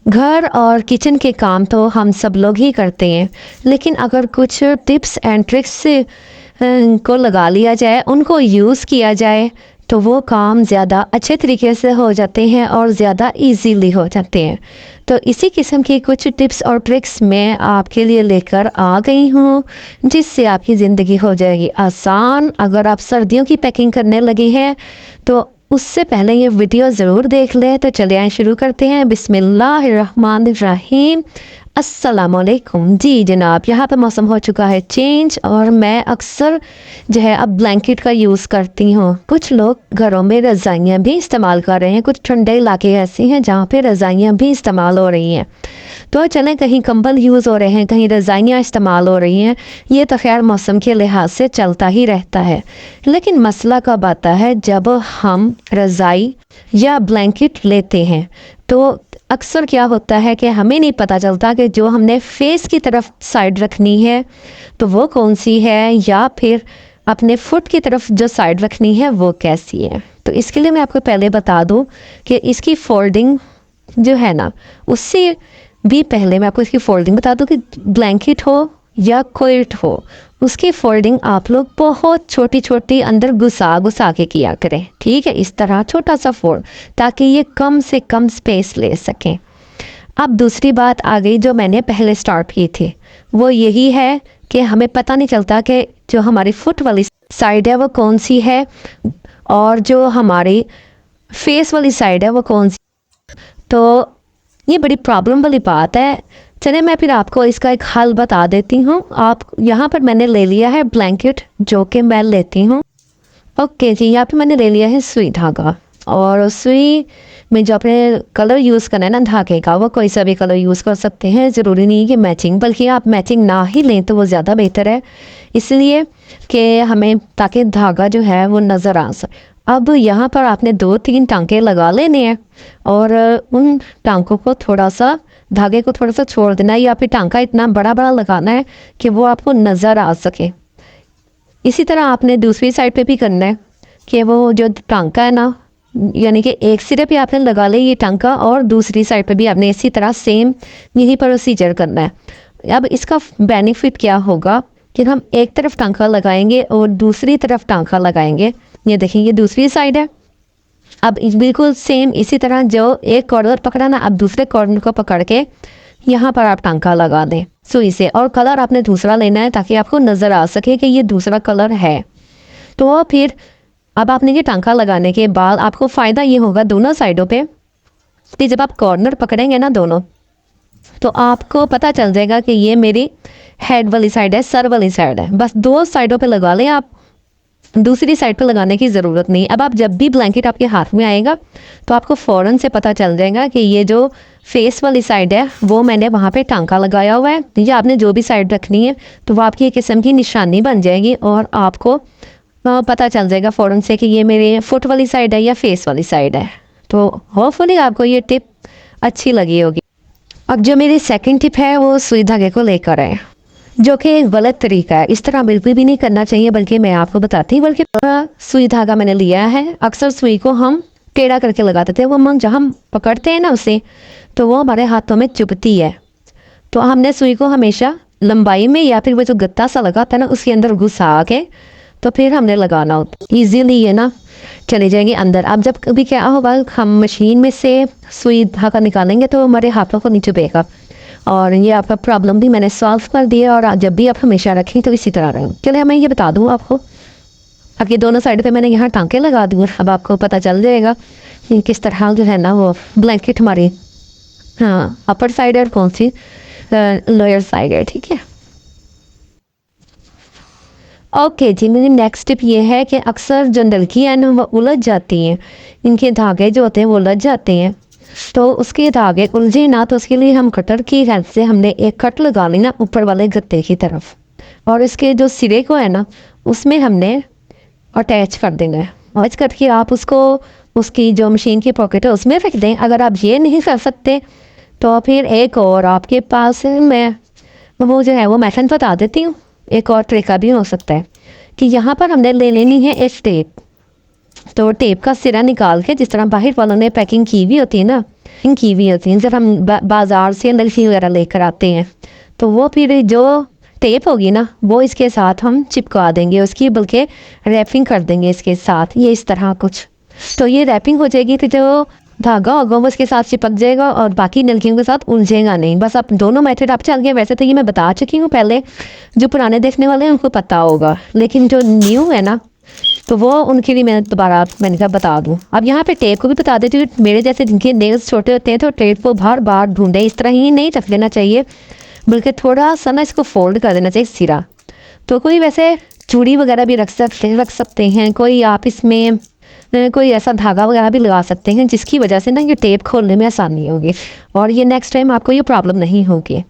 घर और किचन के काम तो हम सब लोग ही करते हैं, लेकिन अगर कुछ टिप्स एंड ट्रिक्स को लगा लिया जाए, उनको यूज़ किया जाए, तो वो काम ज़्यादा अच्छे तरीके से हो जाते हैं और ज़्यादा इजीली हो जाते हैं। तो इसी किस्म की कुछ टिप्स और ट्रिक्स मैं आपके लिए लेकर आ गई हूँ, जिससे आपकी ज़िंदगी हो जाएगी आसान। अगर आप सर्दियों की पैकिंग करने लगे हैं तो उससे पहले ये वीडियो ज़रूर देख लें। तो चलिए आइए शुरू करते हैं। बिस्मिल्लाहिर्रहमानिर्रहीम। अस्सलामुअलैकुम। जी जनाब, यहाँ पे मौसम हो चुका है चेंज और मैं अक्सर जो है अब ब्लैंकेट का यूज़ करती हूँ। कुछ लोग घरों में रज़ाइयाँ भी इस्तेमाल कर रहे हैं, कुछ ठंडे इलाके ऐसे हैं जहाँ पे रज़ाइयाँ भी इस्तेमाल हो रही हैं। तो चलें, कहीं कंबल यूज़ हो रहे हैं, कहीं रज़ाइयाँ इस्तेमाल हो रही हैं। ये तो खैर मौसम के लिहाज से चलता ही रहता है, लेकिन मसला कब आता है जब हम रज़ाई या ब्लैंकेट लेते हैं। तो अक्सर क्या होता है कि हमें नहीं पता चलता कि जो हमने फेस की तरफ साइड रखनी है तो वो कौन सी है, या फिर अपने फुट की तरफ जो साइड रखनी है वो कैसी है। तो इसके लिए मैं आपको पहले बता दूं कि इसकी फोल्डिंग जो है ना, उससे भी पहले मैं आपको इसकी फोल्डिंग बता दूं कि ब्लैंकेट हो या कोट हो, उसकी फोल्डिंग आप लोग बहुत छोटी छोटी अंदर घुसा घुसा के किया करें। ठीक है, इस तरह छोटा सा फोल्ड, ताकि ये कम से कम स्पेस ले सकें। अब दूसरी बात आ गई जो मैंने पहले स्टार्ट की थी, वो यही है कि हमें पता नहीं चलता कि जो हमारी फुट वाली साइड है वो कौन सी है और जो हमारी फेस वाली साइड है वो कौन सी। तो ये बड़ी प्रॉब्लम वाली बात है। चलिए मैं फिर आपको इसका एक हल बता देती हूँ। आप यहाँ पर मैंने ले लिया है ब्लैंकेट जो कि मैं लेती हूँ। ओके जी, यहाँ पे मैंने ले लिया है सुई धागा, और सुई में जो अपने कलर यूज़ करना है ना धागे का, वो कोई सा भी कलर यूज़ कर सकते हैं। ज़रूरी नहीं कि मैचिंग, बल्कि आप मैचिंग ना ही लें तो वो ज़्यादा बेहतर है, इसलिए कि हमें ताकि धागा जो है वो नज़र आ सके। अब यहाँ पर आपने 2-3 टांके लगा लेने हैं और उन टांकों को थोड़ा सा, धागे को थोड़ा सा छोड़ देना है, या फिर टांका इतना बड़ा बड़ा लगाना है कि वो आपको नज़र आ सके। इसी तरह आपने दूसरी साइड पे भी करना है कि वो जो टांका है ना, यानी कि एक सिरे पे आपने लगा ले ये टांका, और दूसरी साइड पे भी आपने इसी तरह सेम यही प्रोसीजर करना है। अब इसका बेनिफिट क्या होगा कि हम एक तरफ टांका लगाएंगे और दूसरी तरफ टांका लगाएंगे। ये देखें, ये दूसरी साइड है। अब बिल्कुल सेम इसी तरह जो एक कॉर्नर पकड़ा ना, अब दूसरे कॉर्नर को पकड़ के यहाँ पर आप टांका लगा दें सुई से, और कलर आपने दूसरा लेना है ताकि आपको नज़र आ सके कि ये दूसरा कलर है। तो फिर अब आपने ये टांका लगाने के बाद आपको फ़ायदा ये होगा दोनों साइडों पे कि जब आप कॉर्नर पकड़ेंगे ना दोनों, तो आपको पता चल जाएगा कि ये मेरी हेड वाली साइड है, सर वाली साइड है। बस दो साइडों पे लगा लें आप, दूसरी साइड पे लगाने की ज़रूरत नहीं। अब आप जब भी ब्लैंकेट आपके हाथ में आएगा तो आपको फ़ौरन से पता चल जाएगा कि ये जो फेस वाली साइड है वो मैंने वहाँ पे टांका लगाया हुआ है, या आपने जो भी साइड रखनी है तो वो आपकी एक किस्म की निशानी बन जाएगी, और आपको पता चल जाएगा फ़ौरन से कि ये मेरे फुट वाली साइड है या फेस वाली साइड है। तो होपफुली आपको ये टिप अच्छी लगी होगी। अब जो मेरी सेकंड टिप है वो सुई धागे को लेकर है, जो कि एक गलत तरीका है। इस तरह बिल्कुल भी नहीं करना चाहिए, बल्कि मैं आपको बताती हूँ। बल्कि सुई धागा मैंने लिया है, अक्सर सुई को हम टेढ़ा करके लगाते थे, वो हम जहाँ हम पकड़ते हैं ना उसे, तो वो हमारे हाथों में चुभती है। तो हमने सुई को हमेशा लंबाई में, या फिर वो जो गत्ता सा लगाता है ना उसके अंदर घुसा के तो फिर हमने लगाना होता। ईजीली ये ना चले जाएंगे अंदर। अब जब कभी क्या होगा, हम मशीन में से सुई धागा निकालेंगे तो हमारे हाथों को नहीं चुभेगा, और ये आपका प्रॉब्लम भी मैंने सॉल्व कर दिया। और जब भी आप हमेशा रखें तो इसी तरह रहें। चलिए मैं ये बता दूँ आपको, अब ये दोनों साइड पे मैंने यहाँ टांके लगा दूँ। अब आपको पता चल जाएगा कि किस तरह जो है ना वो ब्लैंकेट हमारी हाँ अपर साइड है और कौन सी लोअर साइड है। ठीक है, ओके जी। मेरी नेक्स्ट टिप ये है कि अक्सर जो नलकी है ना वो उलझ जाती हैं, इनके धागे जो होते हैं वो उलझ जाते हैं। तो उसके धागे उलझे ना, तो उसके लिए हम कटर की हेल्प से हमने एक कट लगा ली ना ऊपर वाले गत्ते की तरफ, और इसके जो सिरे को है ना उसमें हमने अटैच कर देना है। अटैच करके आप उसको उसकी जो मशीन की पॉकेट है उसमें रख दें। अगर आप ये नहीं कर सकते तो फिर एक और आपके पास है, मैं वो जो है वो मेथड बता देती हूँ। एक और तरीका भी हो सकता है कि यहाँ पर हमने ले लेनी है एक टेप। तो टेप का सिरा निकाल के, जिस तरह बाहर वालों ने पैकिंग की हुई होती है ना, की हुई होती हैं। जब हम बाज़ार से नलकी वगैरह लेकर आते हैं तो वो फिर जो टेप होगी ना वो इसके साथ हम चिपका देंगे उसकी, बल्कि रैपिंग कर देंगे इसके साथ, ये इस तरह कुछ। तो ये रैपिंग हो जाएगी तो जो धागा होगा वो उसके साथ चिपक जाएगा और बाकी नलकियों के साथ उलझेगा नहीं। बस आप दोनों मेथड आप चल गए। वैसे तो ये मैं बता चुकी हूँ पहले, जो पुराने देखने वाले हैं उनको पता होगा, लेकिन जो न्यू है ना तो वो उनके लिए मैं दोबारा मैंने कहा बता दूँ। अब यहाँ पे टेप को भी बता देती हूँ। मेरे जैसे जिनके नेल्स छोटे होते हैं तो टेप को बार बार ढूंढे, इस तरह ही नहीं रख लेना चाहिए, बल्कि थोड़ा सा ना इसको फोल्ड कर देना चाहिए सिरा। तो कोई वैसे चूड़ी वगैरह भी रख सकते हैं, कोई आप इसमें कोई ऐसा धागा वगैरह भी लगा सकते हैं जिसकी वजह से ना ये टेप खोलने में आसानी होगी और ये नेक्स्ट टाइम आपको ये प्रॉब्लम नहीं होगी।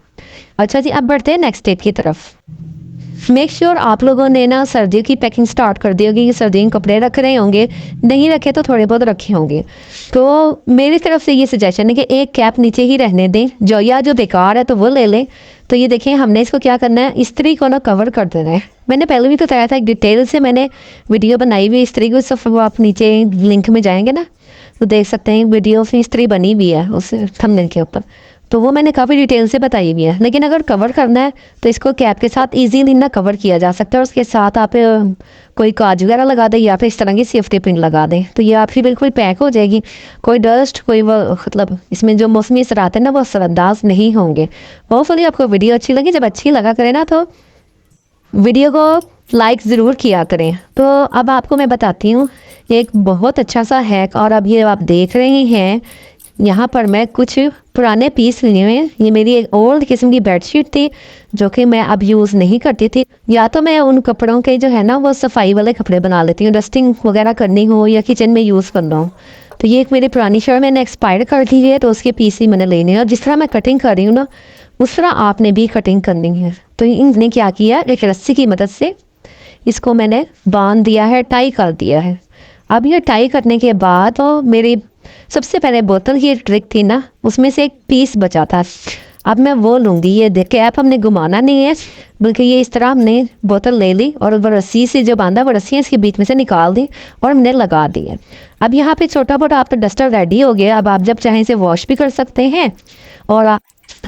अच्छा जी, अब बढ़ते हैं नेक्स्ट स्टेप की तरफ। मेक श्योर आप लोगों ने ना सर्दियों की पैकिंग स्टार्ट कर दी होगी, ये सर्दियों के कपड़े रख रहे होंगे, नहीं रखे तो थोड़े बहुत रखे होंगे। तो मेरी तरफ से ये सजेशन है कि एक कैप नीचे ही रहने दें, जो बेकार है तो वो ले लें। तो ये देखें हमने इसको क्या करना है, इस्त्री को ना कवर कर देना है। मैंने पहले भी बताया था, एक डिटेल से मैंने वीडियो बनाई हुई इस्त्री को, सब वो आप नीचे लिंक में जाएंगे ना तो देख सकते हैं वीडियो में इस्त्री बनी हुई है उस थंबनेल के ऊपर, तो वो मैंने काफ़ी डिटेल से बताई हुई है। लेकिन अगर कवर करना है तो इसको कैप के साथ इजीली ना कवर किया जा सकता है, और उसके साथ आप कोई काज वगैरह लगा दें या फिर इस तरह की सेफ्टी पिन लगा दें तो ये आपकी बिल्कुल पैक हो जाएगी। कोई डस्ट कोई वो मतलब इसमें जो मौसमी असरात हैं ना वो असरअंदाज नहीं होंगे। होपफुली आपको वीडियो अच्छी लगी। जब अच्छी लगा करें ना तो वीडियो को लाइक ज़रूर किया करें। तो अब आपको मैं बताती हूँ एक बहुत अच्छा सा हैक, और अब ये आप देख रहे हैं यहाँ पर मैं कुछ पुराने पीस लिए हुए हैं। ये मेरी एक ओल्ड किस्म की बेडशीट थी जो कि मैं अब यूज़ नहीं करती थी। या तो मैं उन कपड़ों के जो है ना वो सफाई वाले कपड़े बना लेती हूँ, डस्टिंग वगैरह करनी हो या किचन में यूज़ करना हो। तो ये एक मेरी पुरानी शर्ट मैंने एक्सपायर कर दी है तो उसके पीस ही मैंने लेने हैं, और जिस तरह मैं कटिंग कर रही हूँ ना उस तरह आपने भी कटिंग करनी है। तो इनने क्या किया, एक रस्सी की मदद से इसको मैंने बांध दिया है, टाई कर दिया है। अब ये टाई करने के बाद तो मेरी सबसे पहले बोतल की एक ट्रिक थी ना उसमें से एक पीस बचा था, अब मैं वो लूँगी। ये देख कैप हमने घुमाना नहीं है, बल्कि ये इस तरह हमने बोतल ले ली और वो रस्सी से जो बांधा वो रस्सियाँ इसके बीच में से निकाल दी और हमने लगा दी है। अब यहाँ पे छोटा मोटा आपका डस्टर रेडी हो गया। अब आप जब चाहें इसे वॉश भी कर सकते हैं, और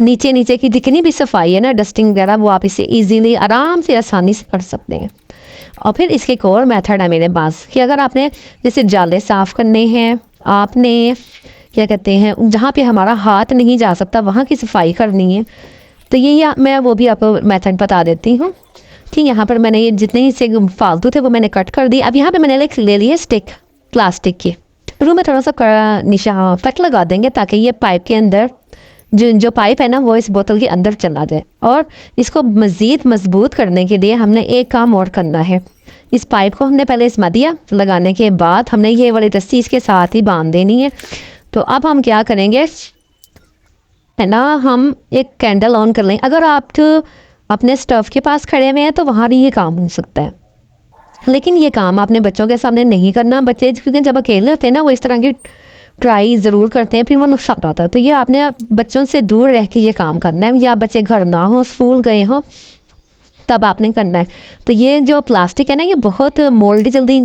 नीचे नीचे की जितनी भी सफाई है ना डस्टिंग वगैरह वो आप इसे ईजीली आराम से आसानी से कर सकते हैं। और फिर इसके एक और मेथड है मेरे पास कि अगर आपने जैसे जाले साफ़ करने हैं, आपने क्या कहते हैं जहाँ पे हमारा हाथ नहीं जा सकता वहाँ की सफाई करनी है, तो ये मैं वो भी आपको मेथड बता देती हूँ कि यहाँ पर मैंने ये जितने ही से फालतू थे वो मैंने कट कर दी। अब यहाँ पे मैंने ले ली है स्टिक प्लास्टिक की, रूम में थोड़ा सा निशान कट लगा देंगे ताकि ये पाइप के अंदर जो पाइप है ना वो इस बोतल के अंदर चला जाए। और इसको मज़ीद मजबूत करने के लिए हमने एक काम और करना है। इस पाइप को हमने पहले इसमें दिया, लगाने के बाद हमने ये वाली रस्सी इसके साथ ही बांध देनी है। तो अब हम क्या करेंगे है ना, हम एक कैंडल ऑन कर लें। अगर आप तो अपने स्टव के पास खड़े हुए हैं तो वहाँ भी ये काम हो सकता है, लेकिन ये काम आपने बच्चों के सामने नहीं करना। बच्चे क्योंकि जब अकेले होते हैं ना वो इस तरह की ट्राई ज़रूर करते हैं, फिर वो नुकसान आता है। तो ये आपने बच्चों से दूर रह के ये काम करना है, या बच्चे घर ना हो स्कूल गए हों तब आपने करना है। तो ये जो प्लास्टिक है ना ये बहुत मोल्ड जल्दी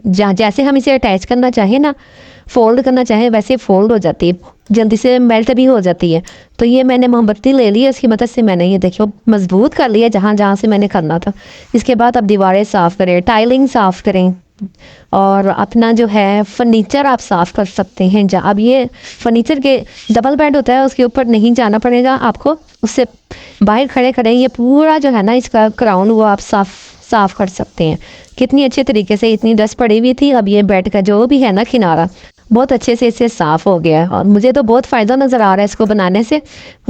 जैसे हम इसे अटैच करना चाहें ना, फोल्ड करना चाहें वैसे फोल्ड हो जाती है, जल्दी से मेल्ट भी हो जाती है। तो ये मैंने मोमबत्ती ले ली है, इसकी मदद से मैंने ये देखो मजबूत कर लिया जहाँ जहाँ से मैंने करना था। इसके बाद अब दीवारें साफ़ करें, टाइलिंग साफ़ करें, और अपना जो है फर्नीचर आप साफ़ कर सकते हैं। अब ये फर्नीचर के डबल बेड होता है उसके ऊपर नहीं जाना पड़ेगा आपको, उससे बाहर खड़े खड़े ये पूरा जो है ना इसका क्राउन वो आप साफ़ कर सकते हैं। कितनी अच्छे तरीके से, इतनी डस्ट पड़ी हुई थी, अब ये बेड का जो भी है ना किनारा बहुत अच्छे से इससे साफ़ हो गया है। और मुझे तो बहुत फ़ायदा नज़र आ रहा है इसको बनाने से।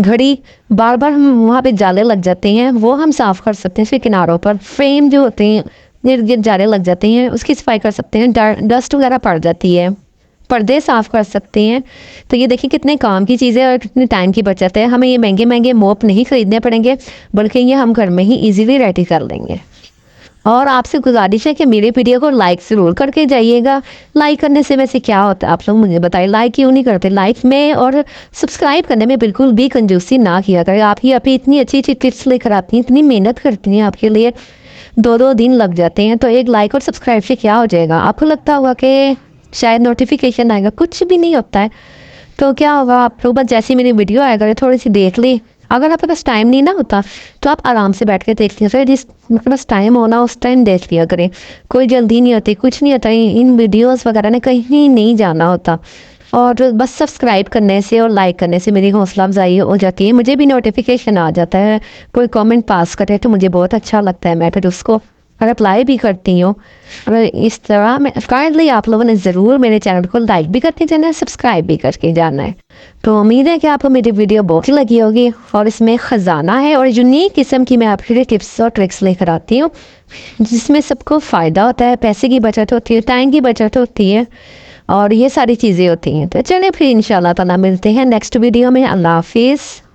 घड़ी बार बार हम वहाँ पे जाले लग जाते हैं वो हम साफ़ कर सकते हैं। इसके किनारों पर फ्रेम जो होते हैं इर्द गिर्द जाले लग जाते हैं उसकी सफाई कर सकते हैं। डस्ट वगैरह पड़ जाती है, पर्दे साफ़ कर सकते हैं। तो ये देखिए कितने काम की चीज़ें और कितने टाइम की बचत है। हमें ये महंगे महंगे मोप नहीं ख़रीदने पड़ेंगे, बल्कि ये हम घर में ही इजीली रेडी कर लेंगे। और आपसे गुजारिश है कि मेरे वीडियो को लाइक ज़रूर करके जाइएगा। लाइक करने से वैसे क्या होता है आप लोग मुझे बताइए, लाइक क्यों नहीं करते? लाइक में और सब्सक्राइब करने में बिल्कुल भी कंजूसी ना किया करें। आप ही इतनी अच्छी अच्छी टिप्स लेकर आती हैं, इतनी मेहनत करती हैं, आपके लिए 2-2 दिन लग जाते हैं। तो एक लाइक और सब्सक्राइब से क्या हो जाएगा? आपको लगता होगा कि शायद नोटिफिकेशन आएगा, कुछ भी नहीं होता है। तो क्या होगा, आप लोग बस जैसी मेरी वीडियो आया करे थोड़ी सी देख ली। अगर आपके पास टाइम नहीं ना होता तो आप आराम से बैठ के देख लिया करें, जिस आपके पास टाइम हो ना उस टाइम देख लिया करें। कोई जल्दी नहीं होती, कुछ नहीं होता, इन वीडियोस वगैरह ने कहीं नहीं जाना होता। और बस सब्सक्राइब करने से और लाइक करने से मेरी हौसला अफजाई हो जाती है, मुझे भी नोटिफिकेशन आ जाता है। कोई कमेंट पास करे तो मुझे बहुत अच्छा लगता है, मैं फिर उसको रिप्लाई भी करती हूँ। और इस तरह मैं काइंडली आप लोगों ने ज़रूर मेरे चैनल को लाइक भी करके जाना है, सब्सक्राइब भी करके जाना है। तो उम्मीद है कि आपको मेरी वीडियो बहुत ही लगी होगी और इसमें ख़जाना है और यूनिक किस्म की मैं आपके लिए टिप्स और ट्रिक्स लेकर आती हूँ, जिसमें सबको फ़ायदा होता है, पैसे की बचत होती है, टाइम की बचत होती है और ये सारी चीज़ें होती हैं। तो चलिए फिर इंशाल्लाह ताला मिलते हैं नेक्स्ट वीडियो में। अल्लाह हाफिज़।